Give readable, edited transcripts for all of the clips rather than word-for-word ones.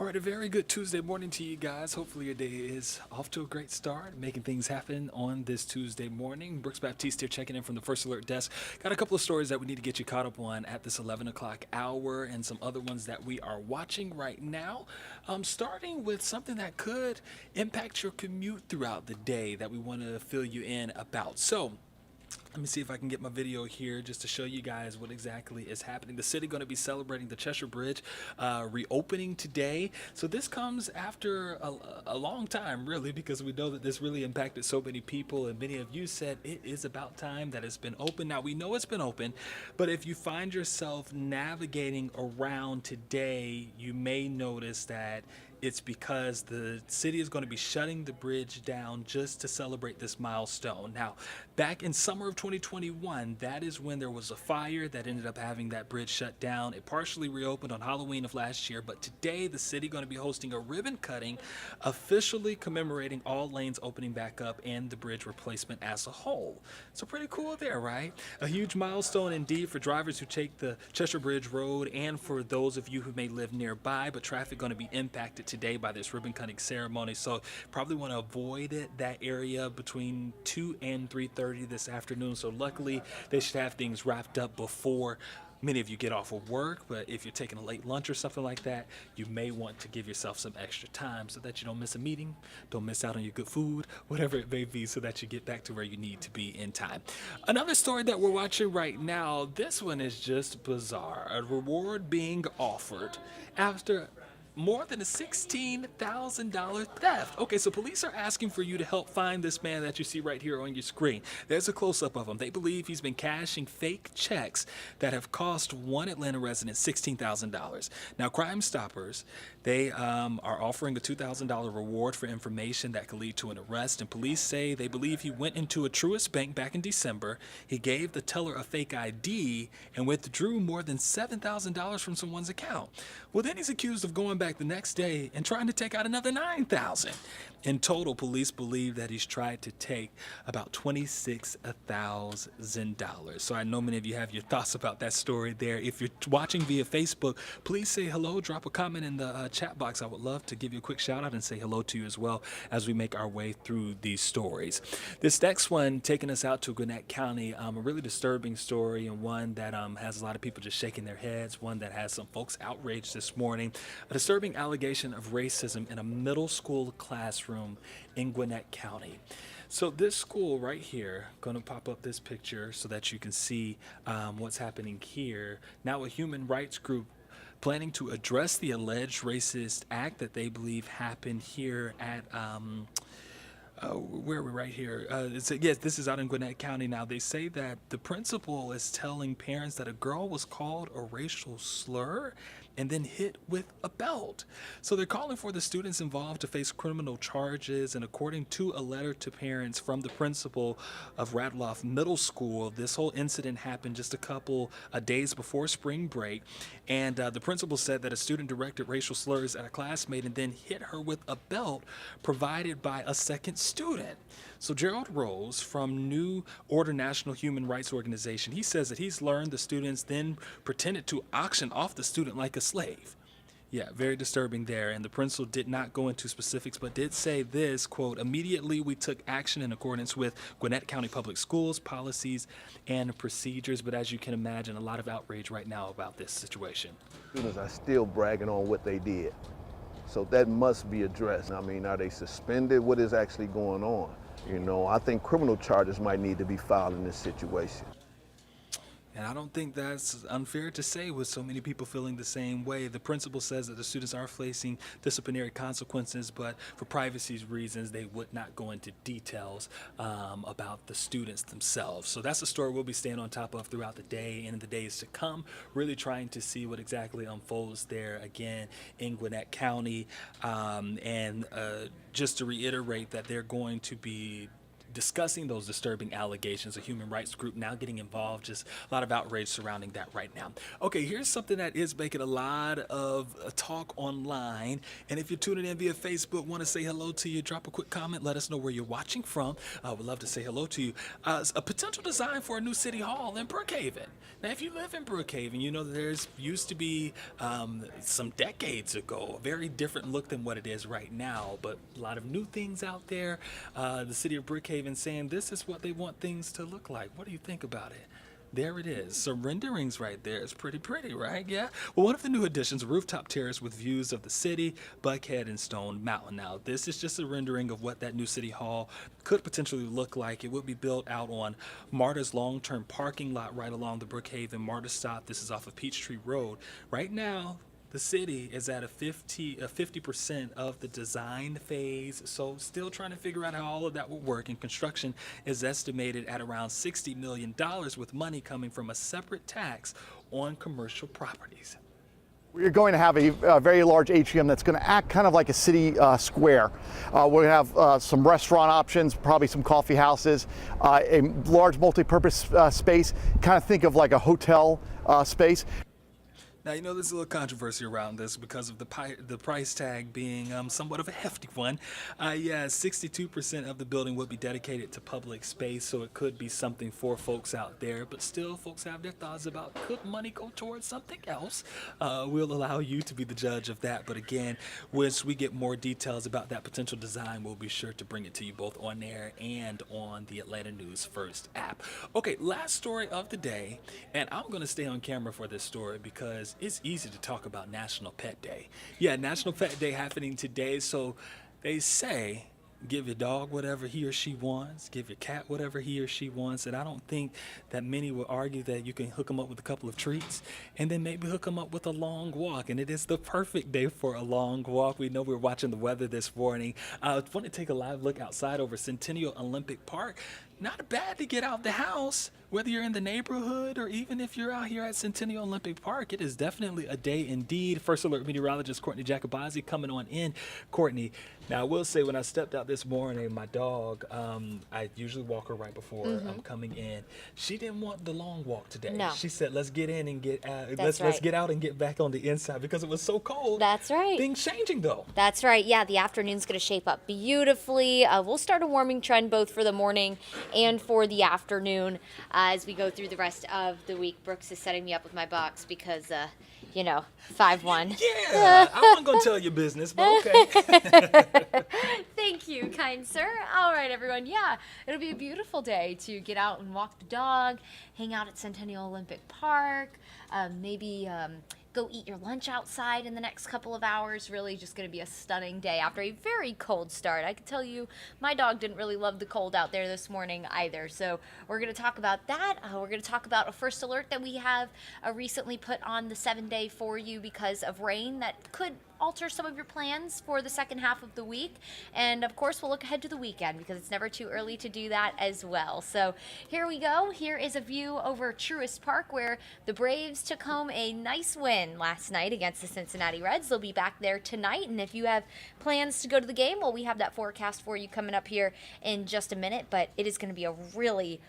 All right, a very good Tuesday morning to you guys. Hopefully, your day is off to a great start, making things happen on this Tuesday morning. Brooks Baptiste here, checking in from the First Alert Desk. Got a couple of stories that we need to get you caught up on at this 11 o'clock hour, and some other ones that we are watching right now. Starting with something that could impact your commute throughout the day that we want to fill you in about. So, let me see if I can get my video here just to show you guys what exactly is happening. The city going to be celebrating the Cheshire Bridge reopening today. So this comes after a long time, really, because we know that this really impacted so many people, and many of you said it is about time that it's been open. Now, we know it's been open, but if you find yourself navigating around today, you may notice that it's because the city is going to be shutting the bridge down just to celebrate this milestone. Now, back in summer of 2021, that is when there was a fire that ended up having that bridge shut down. It partially reopened on Halloween of last year, but today the city going to be hosting a ribbon cutting, officially commemorating all lanes opening back up and the bridge replacement as a whole. So pretty cool there, right? A huge milestone indeed for drivers who take the Cheshire Bridge Road, and for those of you who may live nearby, but traffic going to be impacted today by this ribbon cutting ceremony. So probably want to avoid that area between 2 and 3:30 this afternoon. So luckily they should have things wrapped up before many of you get off of work. But if you're taking a late lunch or something like that, you may want to give yourself some extra time so that you don't miss a meeting, don't miss out on your good food, whatever it may be, so that you get back to where you need to be in time. Another story that we're watching right now, this one is just bizarre. A reward being offered after more than a $16,000 theft. Okay, so police are asking for you to help find this man that you see right here on your screen. There's a close-up of him. They believe he's been cashing fake checks that have cost one Atlanta resident $16,000. Now, Crime Stoppers, they are offering a $2,000 reward for information that could lead to an arrest, and police say they believe he went into a Truist bank back in December. He gave the teller a fake ID and withdrew more than $7,000 from someone's account. Well, then he's accused of going back the next day and trying to take out another $9,000. In total, police believe that he's tried to take about $26,000. So I know many of you have your thoughts about that story there. If you're watching via Facebook, please say hello, drop a comment in the chat box. I would love to give you a quick shout out and say hello to you as well as we make our way through these stories. This next one taking us out to Gwinnett County, a really disturbing story, and one that has a lot of people just shaking their heads, one that has some folks outraged this morning. A disturbing allegation of racism in a middle school classroom in Gwinnett County. So this school right here, going to pop up this picture so that you can see what's happening here. Now a human rights group planning to address the alleged racist act that they believe happened here at where are we right here? Yes, this is out in Gwinnett County. Now, they say that the principal is telling parents that a girl was called a racial slur and then hit with a belt. So they're calling for the students involved to face criminal charges. And according to a letter to parents from the principal of Radloff Middle School, this whole incident happened just a couple of days before spring break. And the principal said that a student directed racial slurs at a classmate and then hit her with a belt provided by a second student. So Gerald Rose from New Order National Human Rights Organization, he says that he's learned the students then pretended to auction off the student like a slave. Yeah, very disturbing there. And the principal did not go into specifics, but did say this, quote, "Immediately we took action in accordance with Gwinnett County Public Schools policies and procedures." But as you can imagine, a lot of outrage right now about this situation. Students are still bragging on what they did. So that must be addressed. I mean, are they suspended? What is actually going on? You know, I think criminal charges might need to be filed in this situation. And I don't think that's unfair to say with so many people feeling the same way. The principal says that the students are facing disciplinary consequences, but for privacy reasons, they would not go into details about the students themselves. So that's a story we'll be staying on top of throughout the day and in the days to come, really trying to see what exactly unfolds there again in Gwinnett County. And just to reiterate that they're going to be discussing those disturbing allegations. A human rights group now getting involved. Just a lot of outrage surrounding that right now. Okay, here's something that is making a lot of talk online. And if you're tuning in via Facebook, want to say hello to you, drop a quick comment. Let us know where you're watching from. We'd love to say hello to you. A potential design for a new city hall in Brookhaven. Now, if you live in Brookhaven, you know that there's used to be some decades ago a very different look than what it is right now. But a lot of new things out there. The city of Brookhaven saying this is what they want things to look like. What do you think about it? There it is. Some renderings right there. It's pretty, right? Yeah. Well, one of the new additions, a rooftop terrace with views of the city, Buckhead, and Stone Mountain. Now, this is just a rendering of what that new city hall could potentially look like. It will be built out on MARTA's long-term parking lot right along the Brookhaven MARTA stop. This is off of Peachtree Road. Right now, the city is at a 50% of the design phase, so still trying to figure out how all of that will work. And construction is estimated at around $60 million, with money coming from a separate tax on commercial properties. We're going to have a very large atrium that's going to act kind of like a city square. We're going to have some restaurant options, probably some coffee houses, a large multi-purpose space. Kind of think of like a hotel space. Now, you know, there's a little controversy around this because of the price tag being somewhat of a hefty one. Yeah, 62% of the building will be dedicated to public space, so it could be something for folks out there. But still, folks have their thoughts about could money go towards something else? We'll allow you to be the judge of that. But again, once we get more details about that potential design, we'll be sure to bring it to you both on air and on the Atlanta News First app. Okay, last story of the day, and I'm going to stay on camera for this story because it's easy to talk about National Pet Day. Yeah, National Pet Day happening today. So they say give your dog whatever he or she wants, give your cat whatever he or she wants. And I don't think that many will argue that you can hook them up with a couple of treats and then maybe hook them up with a long walk. And it is the perfect day for a long walk. We know we're watching the weather this morning. I want to take a live look outside over Centennial Olympic Park. Not bad to get out the house, whether you're in the neighborhood or even if you're out here at Centennial Olympic Park. It is definitely a day indeed. First Alert meteorologist Courtney Jacobazzi coming on in. Courtney, now I will say when I stepped out this morning, my dog, I usually walk her right before I'm coming in. She didn't want the long walk today. No. She said, let's get in and get That's let's right. get out and get back on the inside because it was so cold. That's right. Things changing though. That's right. Yeah, the afternoon's going to shape up beautifully. We'll start a warming trend both for the morning and for the afternoon as we go through the rest of the week. Brooks is setting me up with my box because, 5-1. Yeah, I wasn't going to tell your business, but okay. Thank you, kind sir. All right, everyone. Yeah, it'll be a beautiful day to get out and walk the dog, hang out at Centennial Olympic Park, maybe go eat your lunch outside in the next couple of hours. Really just going to be a stunning day after a very cold start. I can tell you my dog didn't really love the cold out there this morning either. So we're going to talk about that. We're going to talk about a first alert that we have recently put on the 7-day for you because of rain that could alter some of your plans for the second half of the week. And of course, we'll look ahead to the weekend because it's never too early to do that as well. So here we go. Here is a view over Truist Park where the Braves took home a nice win last night against the Cincinnati Reds. They'll be back there tonight. And if you have plans to go to the game, well, we have that forecast for you coming up here in just a minute. But it is going to be a really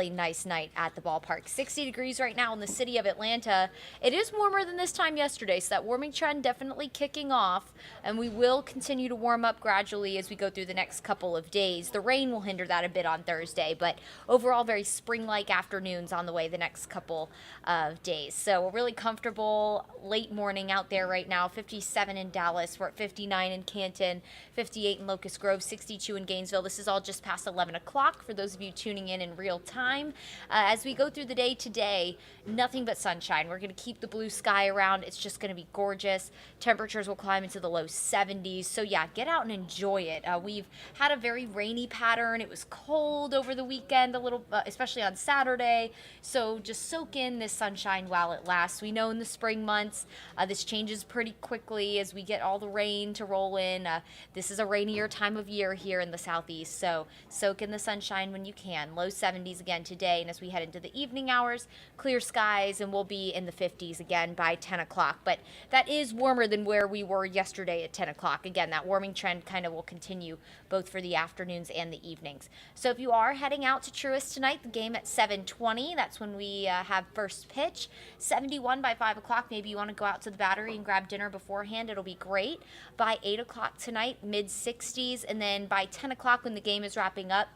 nice night at the ballpark. 60 degrees right now in the city of Atlanta. It is warmer than this time yesterday, so that warming trend definitely kicking off, and we will continue to warm up gradually as we go through the next couple of days. The rain will hinder that a bit on Thursday, but overall very spring-like afternoons on the way the next couple of days. So we're really comfortable late morning out there right now. 57 in Dallas, we're at 59 in Canton, 58 in Locust Grove, 62 in Gainesville. This is all just past 11 o'clock for those of you tuning in real time. As we go through the day today, nothing but sunshine. We're going to keep the blue sky around. It's just going to be gorgeous. Temperatures will climb into the low 70s. So yeah, get out and enjoy it. We've had a very rainy pattern. It was cold over the weekend a little, especially on Saturday. So just soak in this sunshine while it lasts. We know in the spring months, this changes pretty quickly as we get all the rain to roll in. This is a rainier time of year here in the southeast. So soak in the sunshine when you can. Low 70s again today. And as we head into the evening hours, clear skies, and we'll be in the 50s again by 10 o'clock. But that is warmer than where where we were yesterday at 10 o'clock. Again, that warming trend kind of will continue both for the afternoons and the evenings. So if you are heading out to Truist tonight, the game at 7:20, that's when we have first pitch. 71 by 5 o'clock. Maybe you want to go out to the Battery and grab dinner beforehand. It'll be great. By 8 o'clock tonight, mid-60s. And then by 10 o'clock when the game is wrapping up,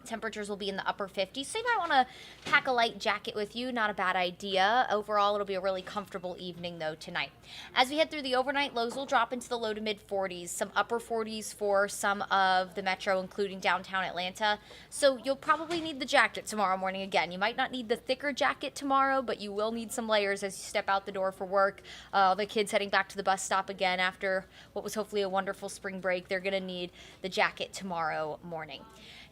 temperatures will be in the upper 50s, so you might want to pack a light jacket with you. Not a bad idea. Overall, it'll be a really comfortable evening, though, tonight. As we head through the overnight, lows will drop into the low to mid 40s, some upper 40s for some of the metro, including downtown Atlanta. So you'll probably need the jacket tomorrow morning again. You might not need the thicker jacket tomorrow, but you will need some layers as you step out the door for work. The kids heading back to the bus stop again after what was hopefully a wonderful spring break, they're going to need the jacket tomorrow morning.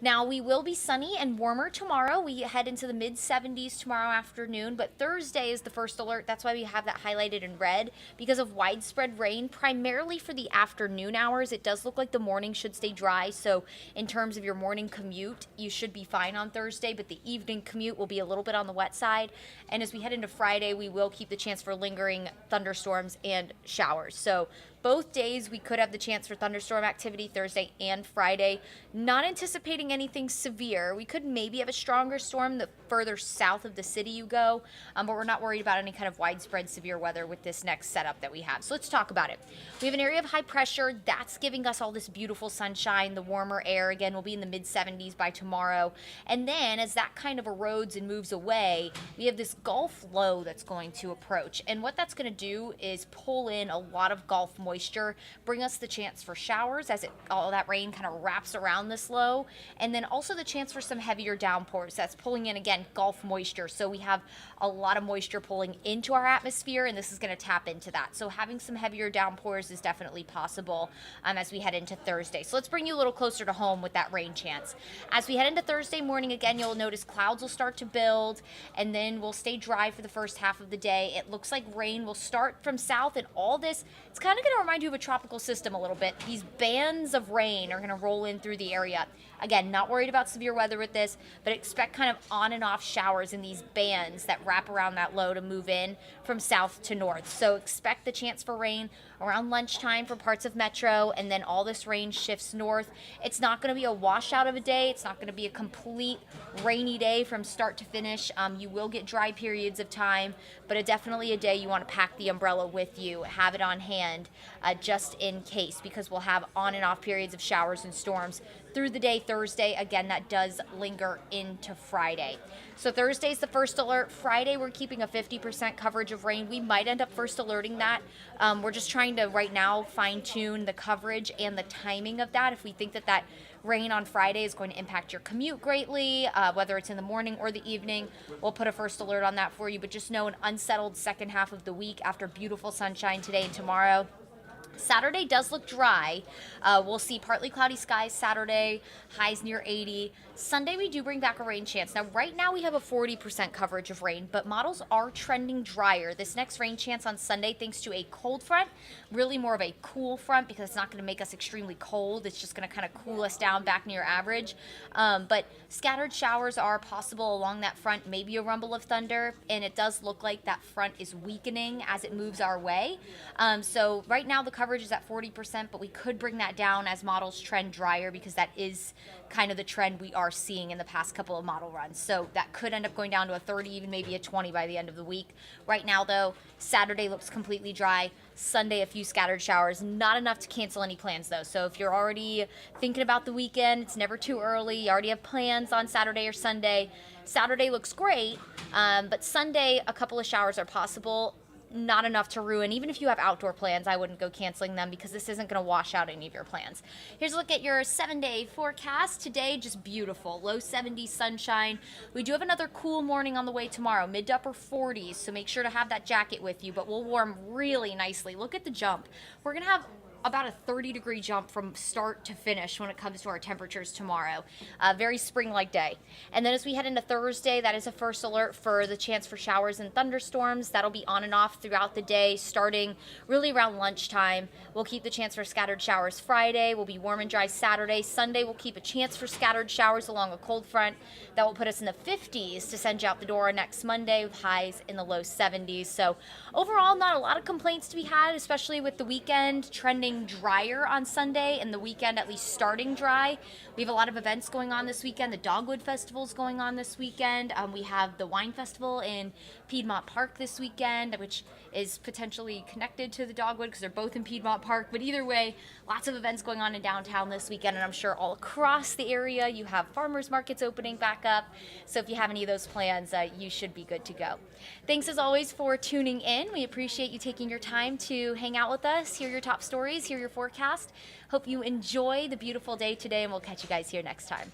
Now, we will be sunny and warmer tomorrow. We head into the mid-70s tomorrow afternoon, but Thursday is the first alert. That's why we have that highlighted in red, because of widespread rain, primarily for the afternoon hours. It does look like the morning should stay dry, so in terms of your morning commute, you should be fine on Thursday, but the evening commute will be a little bit on the wet side. And as we head into Friday, we will keep the chance for lingering thunderstorms and showers. So both days we could have the chance for thunderstorm activity, Thursday and Friday. Not anticipating anything severe. We could maybe have a stronger storm the further south of the city you go, but we're not worried about any kind of widespread severe weather with this next setup that we have. So let's talk about it. We have an area of high pressure that's giving us all this beautiful sunshine. The warmer air, again, will be in the mid-70s by tomorrow. And then as that kind of erodes and moves away, we have this Gulf low that's going to approach. And what that's going to do is pull in a lot of Gulf moisture, bring us the chance for showers as all that rain kind of wraps around this low, and then also the chance for some heavier downpours. That's pulling in, again, Gulf moisture. So we have a lot of moisture pulling into our atmosphere, and this is going to tap into that. So having some heavier downpours is definitely possible as we head into Thursday. So let's bring you a little closer to home with that rain chance. As we head into Thursday morning, again, you'll notice clouds will start to build, and then we'll stay dry for the first half of the day. It looks like rain will start from south, and all this, it's kind of going to remind you of a tropical system a little bit. These bands of rain are going to roll in through the area. Again, not worried about severe weather with this, but expect kind of on and off showers in these bands that wrap around that low to move in from south to north. So expect the chance for rain around lunchtime for parts of metro, and then all this rain shifts north. It's not going to be a washout of a day. It's not going to be a complete rainy day from start to finish. You will get dry periods of time, but definitely a day you want to pack the umbrella with you, have it on hand just in case, because we'll have on and off periods of showers and storms through the day Thursday. Again, that does linger into Friday. So Thursday's the first alert. Friday, we're keeping a 50% coverage of rain. We might end up first alerting that. We're just trying to right now fine tune the coverage and the timing of that. If we think that rain on Friday is going to impact your commute greatly, whether it's in the morning or the evening, we'll put a first alert on that for you. But just know an unsettled second half of the week after beautiful sunshine today and tomorrow. Saturday does look dry. We'll see partly cloudy skies Saturday, highs near 80. Sunday, we do bring back a rain chance. Now, right now, we have a 40% coverage of rain, but models are trending drier. This next rain chance on Sunday, thanks to a cold front, really more of a cool front, because it's not going to make us extremely cold. It's just going to kind of cool us down back near average. But scattered showers are possible along that front, maybe a rumble of thunder, and it does look like that front is weakening as it moves our way. So right now, the coverage is at 40%, but we could bring that down as models trend drier, because that is kind of the trend we are seeing in the past couple of model runs. So that could end up going down to a 30, even maybe a 20 by the end of the week. Right now, though, Saturday looks completely dry. Sunday, a few scattered showers. Not enough to cancel any plans, though. So if you're already thinking about the weekend, it's never too early. You already have plans on Saturday or Sunday. Saturday looks great, but Sunday, a couple of showers are possible. Not enough to ruin. Even if you have outdoor plans, I wouldn't go canceling them, because this isn't going to wash out any of your plans. Here's a look at your 7-day forecast. Today, just beautiful. Low 70s sunshine. We do have another cool morning on the way tomorrow, mid to upper 40s, so make sure to have that jacket with you, but we'll warm really nicely. Look at the jump. We're going to have about a 30-degree jump from start to finish when it comes to our temperatures tomorrow. Very spring-like day. And then as we head into Thursday, that is a first alert for the chance for showers and thunderstorms. That'll be on and off throughout the day, starting really around lunchtime. We'll keep the chance for scattered showers Friday. We'll be warm and dry Saturday. Sunday, we'll keep a chance for scattered showers along a cold front. That will put us in the 50s to send you out the door next Monday with highs in the low 70s. So overall, not a lot of complaints to be had, especially with the weekend trending drier on Sunday and the weekend at least starting dry. We have a lot of events going on this weekend. The Dogwood Festival is going on this weekend. We have the Wine Festival in Piedmont Park this weekend, which is potentially connected to the Dogwood because they're both in Piedmont Park. But either way, lots of events going on in downtown this weekend, and I'm sure all across the area you have farmers markets opening back up. So if you have any of those plans, you should be good to go. Thanks as always for tuning in. We appreciate you taking your time to hang out with us, hear your top stories, hear your forecast. Hope you enjoy the beautiful day today, and we'll catch you guys here next time.